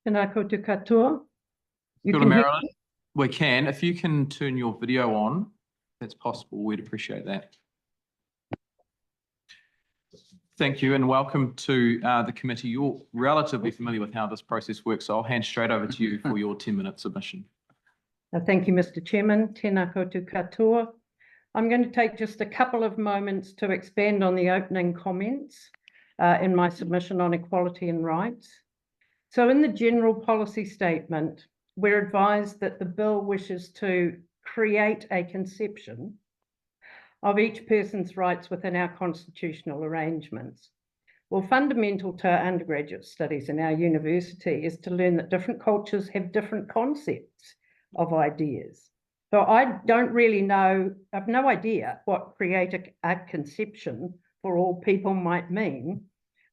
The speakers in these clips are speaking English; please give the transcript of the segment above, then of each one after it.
Tēnā koutou katoa. Kia ora, Marilyn. We can. If you can turn your video on, if that's possible, we'd appreciate that. Thank you and welcome to the committee. You're relatively familiar with how this process works, so I'll hand straight over to you for your 10-minute submission. Thank you, Mr. Chairman. Tēnā koutou katoa. I'm going to take just a couple of moments to expand on the opening comments in my submission on equality and rights. So in the general policy statement, we're advised that the bill wishes to create a conception of each person's rights within our constitutional arrangements. Well, fundamental to our undergraduate studies in our university is to learn that different cultures have different concepts of ideas. So I don't really know, I've no idea what create a conception for all people might mean,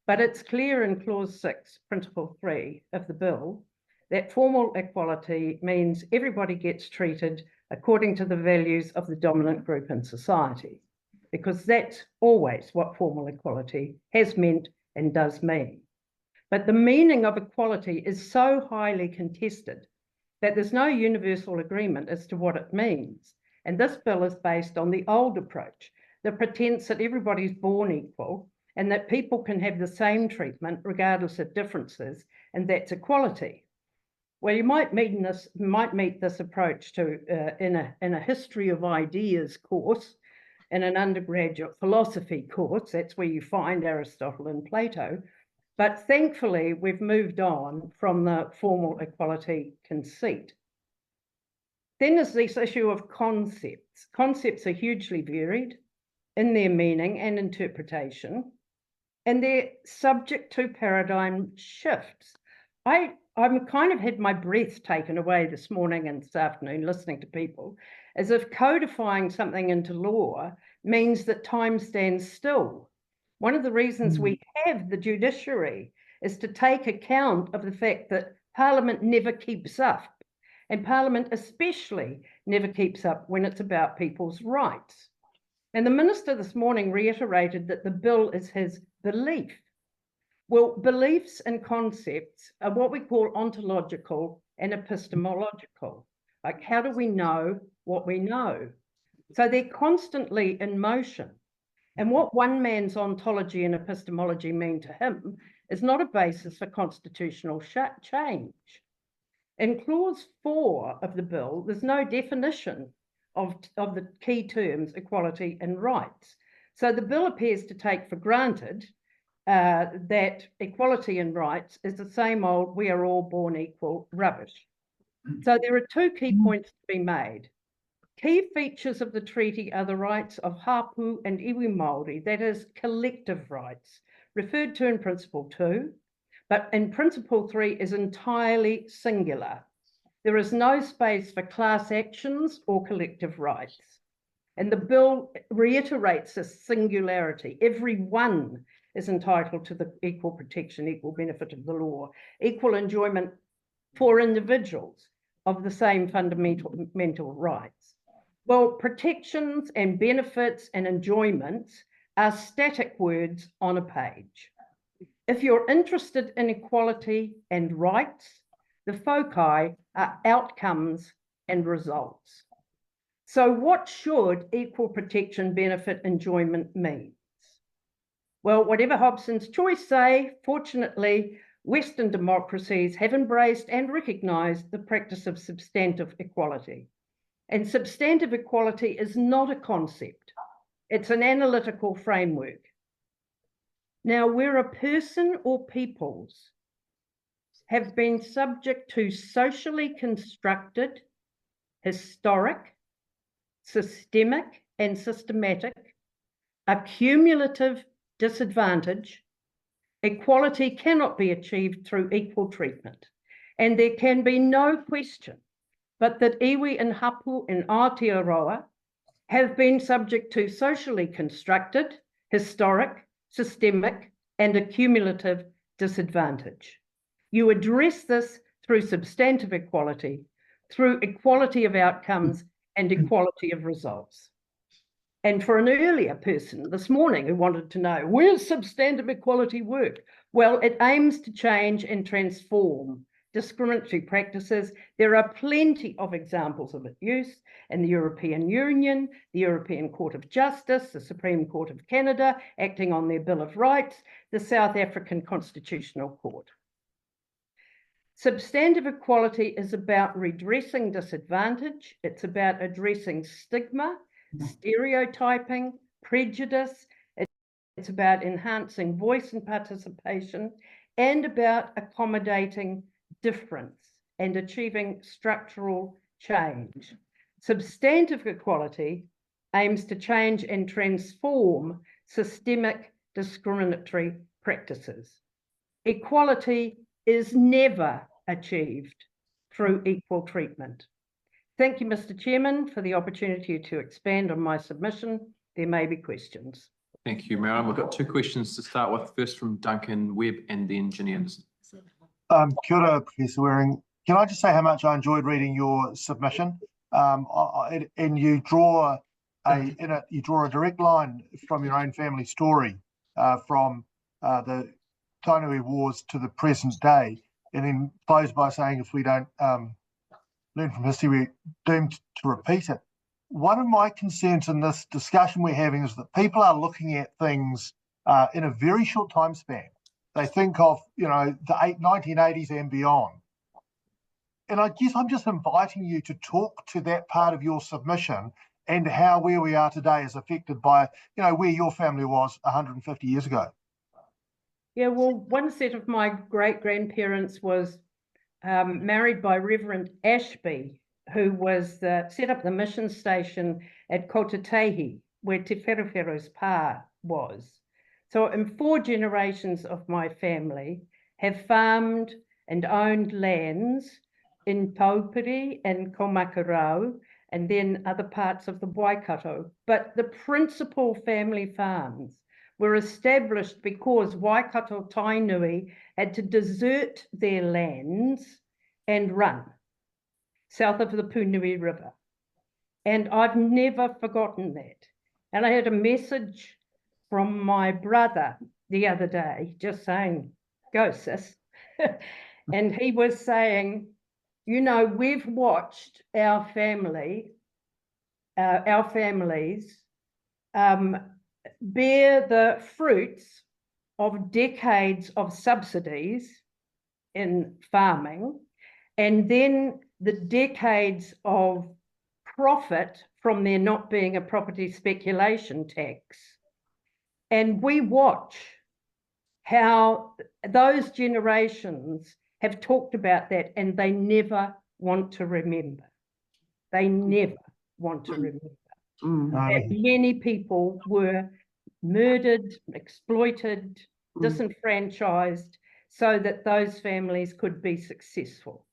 but it's clear in Clause 6, Principle 3 of the bill, that formal equality means everybody gets treated according to the values of the dominant group in society, because that's always what formal equality has meant and does mean. But the meaning of equality is so highly contested that there's no universal agreement as to what it means. And this bill is based on the old approach, the pretense that everybody's born equal and that people can have the same treatment regardless of differences, and that's equality. Well, you might meet this approach in a history of ideas course, in an undergraduate philosophy course. That's where you find Aristotle and Plato. But thankfully, we've moved on from the formal equality conceit. Then there's this issue of concepts. Concepts are hugely varied in their meaning and interpretation, and they're subject to paradigm shifts. I'm kind of had my breath taken away this morning and this afternoon listening to people, as if codifying something into law means that time stands still. One of the reasons we have the judiciary is to take account of the fact that Parliament never keeps up, and Parliament especially never keeps up when it's about people's rights. And the Minister this morning reiterated that the bill is his belief. Well, beliefs and concepts are what we call ontological and epistemological. Like, how do we know what we know? So they're constantly in motion. And what one man's ontology and epistemology mean to him is not a basis for constitutional change. In Clause 4 of the bill, there's no definition of the key terms equality and rights. So the bill appears to take for granted that equality and rights is the same old we are all born equal rubbish. So there are two key points to be made. Key features of the treaty are the rights of hapu and iwi Māori, that is collective rights, referred to in Principle 2, but in Principle 3 is entirely singular. There is no space for class actions or collective rights. And the bill reiterates this singularity. Everyone is entitled to the equal protection, equal benefit of the law, equal enjoyment for individuals of the same fundamental rights. Well, protections and benefits and enjoyments are static words on a page. If you're interested in equality and rights, the foci are outcomes and results. So what should equal protection, benefit, enjoyment mean? Well, whatever Hobson's choice say, fortunately, Western democracies have embraced and recognised the practice of substantive equality. And substantive equality is not a concept. It's an analytical framework. Now, where a person or peoples have been subject to socially constructed, historic, systemic and systematic, accumulative disadvantage, equality cannot be achieved through equal treatment. And there can be no question but that iwi and hapu in Aotearoa have been subject to socially constructed, historic, systemic and accumulative disadvantage. You address this through substantive equality, through equality of outcomes and equality of results. And for an earlier person this morning who wanted to know, where's substantive equality work? Well, it aims to change and transform discriminatory practices. There are plenty of examples of its use in the European Union, the European Court of Justice, the Supreme Court of Canada, acting on their Bill of Rights, the South African Constitutional Court. Substantive equality is about redressing disadvantage. It's about addressing stigma, stereotyping, prejudice. It's about enhancing voice and participation, and about accommodating difference and achieving structural change. Substantive equality aims to change and transform systemic discriminatory practices. Equality is never achieved through equal treatment. Thank you, Mr. Chairman, for the opportunity to expand on my submission. There may be questions. Thank you, Marilyn. We've got two questions to start with, first from Duncan Webb and then Ginny Anderson. Kia ora, Professor Waring. Can I just say how much I enjoyed reading your submission? And you draw a direct line from your own family story, from the Tainui Wars to the present day, and then close by saying if we don't learn from history, we're doomed to repeat it. One of my concerns in this discussion we're having is that people are looking at things in a very short time span. They think of, the 1980s and beyond. And I guess I'm just inviting you to talk to that part of your submission and how where we are today is affected by, where your family was 150 years ago. Yeah, well, one set of my great-grandparents was married by Reverend Ashby, who was set up the mission station at Kotatehi, where Te Wherewhero's pa was. So in 4 generations of my family have farmed and owned lands in Taupiri and Komakarau, and then other parts of the Waikato. But the principal family farms were established because Waikato Tainui had to desert their lands and run south of the Punui River. And I've never forgotten that. And I had a message from my brother the other day, just saying, go sis. And he was saying, we've watched our families bear the fruits of decades of subsidies in farming, and then the decades of profit from there not being a property speculation tax. And we watch how those generations have talked about that, and they never want to remember. They never want to remember that many people were murdered, exploited, disenfranchised, so that those families could be successful.